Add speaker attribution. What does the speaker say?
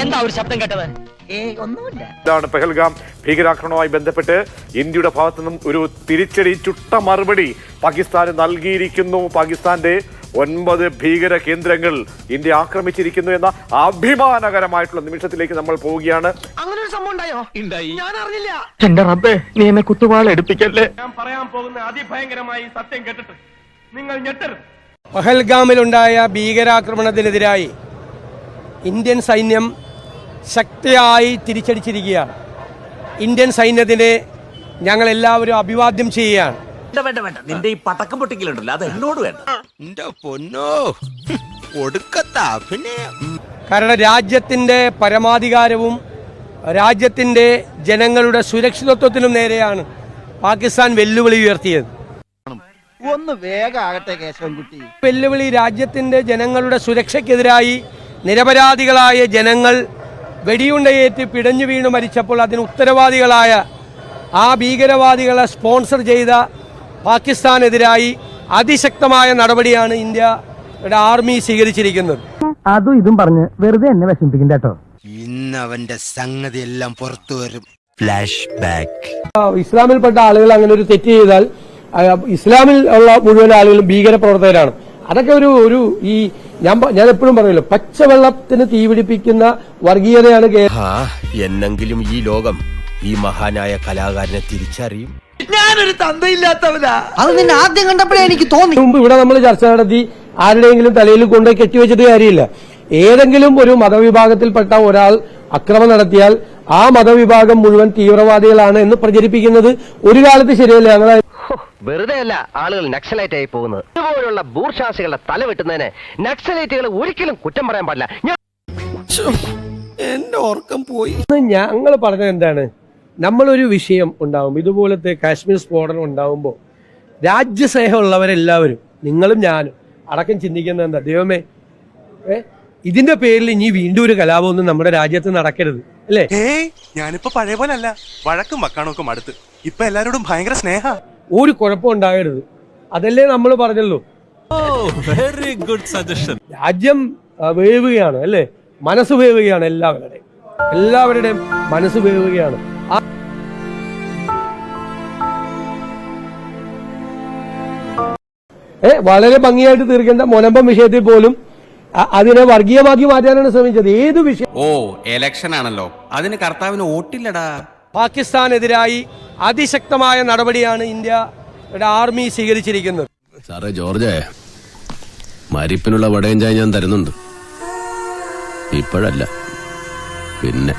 Speaker 1: എന്താ ഒരു ശബ്ദം കേട്ടത്?
Speaker 2: ഇതാണ് പെഹൽഗാം ഭീകരാക്രമണവുമായി ബന്ധപ്പെട്ട് ഇന്ത്യയുടെ ഭാഗത്തു നിന്നും ഒരു തിരിച്ചടി, ചുട്ട മറുപടി പാകിസ്ഥാന് നൽകിയിരിക്കുന്നു. പാകിസ്ഥാന്റെ 9 ഭീകര കേന്ദ്രങ്ങൾ ഇന്ത്യ ആക്രമിച്ചിരിക്കുന്നു എന്ന അഭിമാനകരമായിട്ടുള്ള നിമിഷത്തിലേക്ക് നമ്മൾ പോവുകയാണ്.
Speaker 1: അങ്ങനെ ഒരു സംഭവം ഉണ്ടായോ? ഞാൻ അറിഞ്ഞില്ല.
Speaker 3: എന്റെ റബ്ബേ, നീ എന്നെ കുത്തുവാൾ എടുപ്പിക്കല്ലേ.
Speaker 4: ഞാൻ പറയാൻ പോകുന്ന അതിഭയങ്കരമായി സത്യം കേട്ടിട്ട് നിങ്ങൾ ഞെട്ടരുത്.
Speaker 5: പഹൽഗാമിലുണ്ടായ ഭീകരാക്രമണത്തിനെതിരായി ഇന്ത്യൻ സൈന്യം ശക്തിയായി തിരിച്ചടിച്ചിരിക്കുകയാണ്. ഇന്ത്യൻ സൈന്യത്തിനെ ഞങ്ങൾ എല്ലാവരും അഭിവാദ്യം ചെയ്യുകയാണ്.
Speaker 6: വേണ്ട നിന്റെ ഈ പടക്കം പൊട്ടിക്കലുണ്ടല്ലോ, അത് എന്നോട് വേണ്ട.
Speaker 5: കാരണം രാജ്യത്തിൻ്റെ പരമാധികാരവും രാജ്യത്തിൻ്റെ ജനങ്ങളുടെ സുരക്ഷിതത്വത്തിനും നേരെയാണ് പാകിസ്ഥാൻ വെല്ലുവിളി ഉയർത്തിയത്.
Speaker 7: ഒന്ന് വേഗമാകട്ടെ കേശവൻകുട്ടി.
Speaker 5: വെല്ലുവിളി രാജ്യത്തിൻ്റെ ജനങ്ങളുടെ സുരക്ഷയ്ക്കെതിരായി നിരപരാധികളായ ജനങ്ങൾ വെടിയുണ്ടയേറ്റ് പിടഞ്ഞു വീണു മരിച്ചപ്പോൾ അതിന് ഉത്തരവാദികളായ ആ ഭീകരവാദികളെ സ്പോൺസർ ചെയ്ത പാകിസ്ഥാനെതിരായി അതിശക്തമായ നടപടിയാണ് ഇന്ത്യയുടെ ആർമി സ്വീകരിച്ചിരിക്കുന്നത്.
Speaker 3: അതും ഇതും പറഞ്ഞ് വെറുതെ എന്നെ വിഷമിപ്പിക്കണ്ട കേട്ടോ.
Speaker 8: ഇന്ന് അവന്റെ സംഗതി എല്ലാം പുറത്തു വരും. Flash back.
Speaker 5: ഇസ്ലാമിൽപ്പെട്ട ആളുകൾ അങ്ങനെ ഒരു തെറ്റ് ചെയ്താൽ ഇസ്ലാമിൽ ഉള്ള മുഴുവൻ ആളുകളും ഭീകര പ്രവർത്തകരാണ്. അതൊക്കെ ഒരു ഈ ഞാൻ എപ്പോഴും പറയുമല്ലോ, പച്ചവെള്ളത്തിന് തീപിടിപ്പിക്കുന്ന വർഗീയതയാണ്.
Speaker 8: എന്നെങ്കിലും ഈ ലോകം ഈ മഹാനായ കലാകാരനെ തിരിച്ചറിയും.
Speaker 7: ഞാനൊരു തന്തയില്ലാത്തവനാ. അത് നിന്നെ ആദ്യം കണ്ടപ്പോഴേ എനിക്ക് തോന്നി.
Speaker 5: മുമ്പ് ഇവിടെ നമ്മൾ ചർച്ച നടത്തി ആരുടെയെങ്കിലും തലയിൽ കൊണ്ടുപോയി കെട്ടിവെച്ചിട്ട് കാര്യമില്ല. ഏതെങ്കിലും ഒരു മതവിഭാഗത്തിൽപ്പെട്ട ഒരാൾ അക്രമം നടത്തിയാൽ ആ മതവിഭാഗം മുഴുവൻ തീവ്രവാദികളാണ് എന്ന് പ്രചരിപ്പിക്കുന്നത് ഒരു കാലത്ത് ശരിയല്ല.
Speaker 1: വെറുതെ അല്ല ആളുകൾ നക്സലൈറ്റ് ആയി പോകുന്നത്. ഇതുപോലുള്ള ബൂർഷാസികളുടെ തല വെട്ടുന്നതിന് നക്സലൈറ്റുകൾ ഒരിക്കലും കുറ്റം പറയാൻ പാടില്ല.
Speaker 8: എന്റെ ഓർക്കം പോയി.
Speaker 5: ഞങ്ങൾ പറഞ്ഞത് എന്താണ്, നമ്മളൊരു വിഷയം ഉണ്ടാവും, ഇതുപോലത്തെ കാശ്മീർ സ്ഫോടനം ഉണ്ടാവുമ്പോൾ രാജ്യസ്നേഹമുള്ളവരെല്ലാവരും, നിങ്ങളും ഞാനും അടക്കം ചിന്തിക്കുന്നത് എന്താ, ദൈവമേ ഇതിന്റെ പേരിൽ ഇനി വീണ്ടും ഒരു കലാപമൊന്നും നമ്മുടെ രാജ്യത്ത് നടക്കരുത്, അല്ലേ?
Speaker 4: ഞാനിപ്പോ പഴയ പോലെ അല്ല, വഴക്കും വക്കാണൊക്കെ അടുത്ത് ഇപ്പൊ എല്ലാരോടും ഭയങ്കര സ്നേഹ.
Speaker 5: ഒരു കുഴപ്പം ഉണ്ടാകരുത്, അതല്ലേ നമ്മൾ പറഞ്ഞല്ലോ.
Speaker 8: Very good suggestion.
Speaker 5: രാജ്യം വേവുകയാണ്, അല്ലേ? മനസ്സ് വേവുകയാണ്, എല്ലാവരുടെയും മനസ്സ് വേവുകയാണ്. വളരെ ഭംഗിയായിട്ട് തീർക്കേണ്ട മുനമ്പം വിഷയത്തിൽ പോലും അതിനെ വർഗീയമാക്കി മാറ്റാനാണ് ശ്രമിച്ചത്. ഏത് വിഷയം?
Speaker 9: എലക്ഷൻ ആണല്ലോ, അതിന് കർത്താവിന് വോട്ടില്ലടാ.
Speaker 5: പാകിസ്ഥാനെതിരായി അതിശക്തമായ നടപടിയാണ് ഇന്ത്യയുടെ ആർമി സ്വീകരിച്ചിരിക്കുന്നത്.
Speaker 10: സാറേ ജോർജ്, മരിപ്പിനുള്ള വടയും ചായ ഞാൻ തരുന്നുണ്ട്. ഇപ്പോഴല്ല, പിന്നെ.